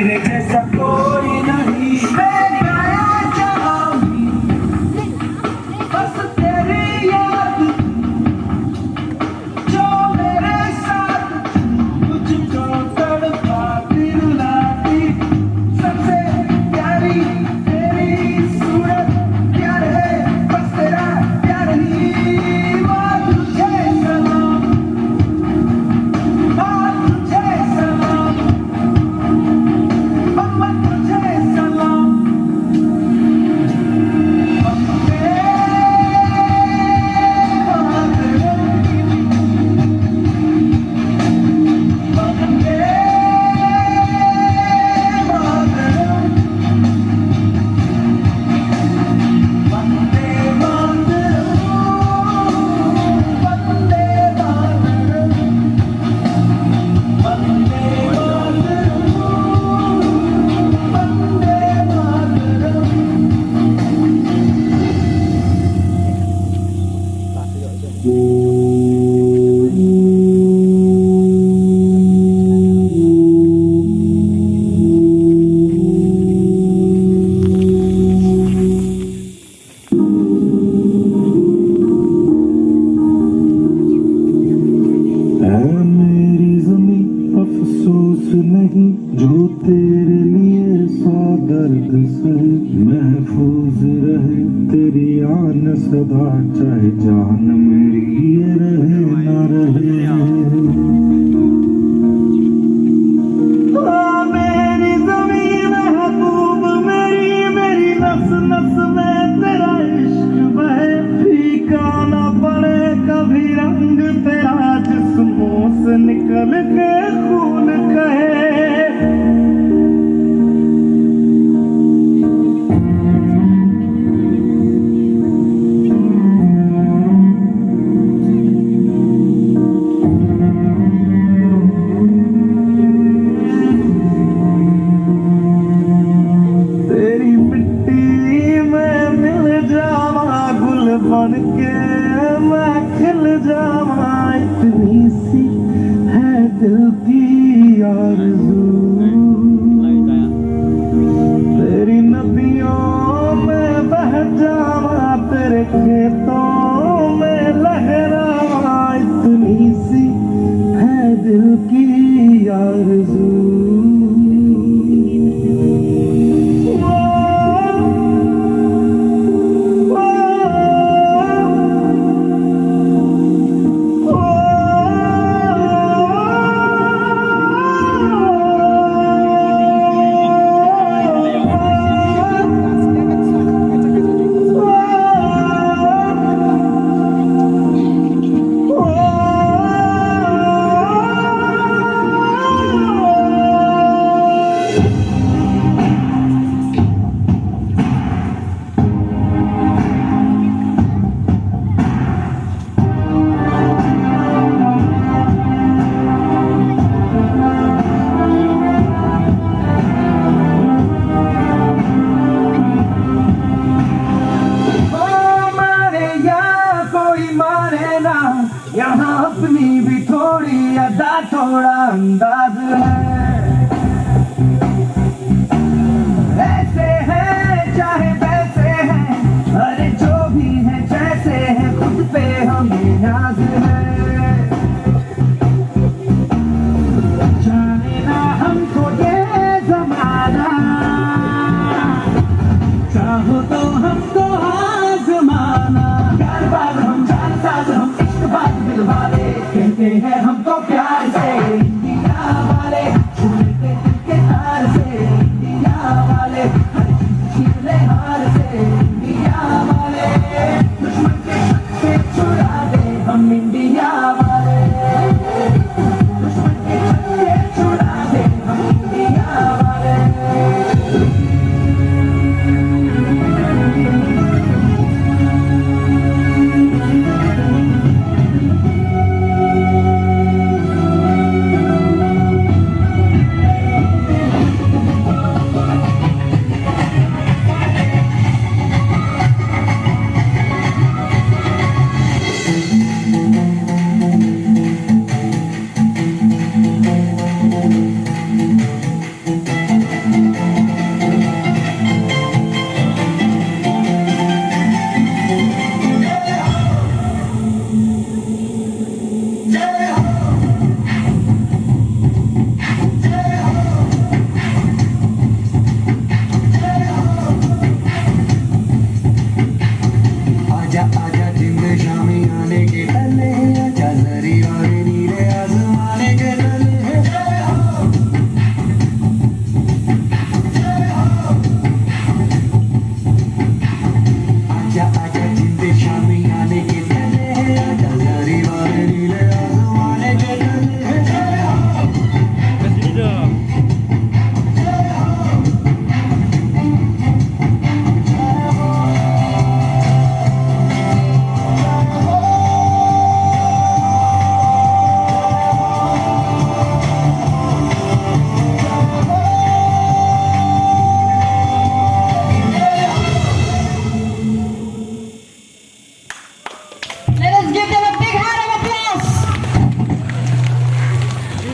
तेरे जैसा कोई नहीं मैं आया जहाँ भी बस तेरी याद जो मेरे साथ मुझको तड़पाती रुलाती सबसे प्यारी तेरी सूरत प्यार है बस तेरा प्यार ही वो तुझे सलाम वो तुझे सलाम मम्मा तुझे सलाम अफसोस नहीं जो तेरे लिए सौ दर्द से महफूज रहे तेरी आन सदा चाहे जान मेरी ये रहे न रहे मेरी ज़मीन महबूब मेरी मेरी नस नस में तेरा इश्क बहे फीका न पड़े कभी रंग तेरा जिस्मों से निकल के खून कहे तेरी मिट्टी में मिल जावा गुल बन के मैं खिल जावा इतनी सी है दिल की आरज़ू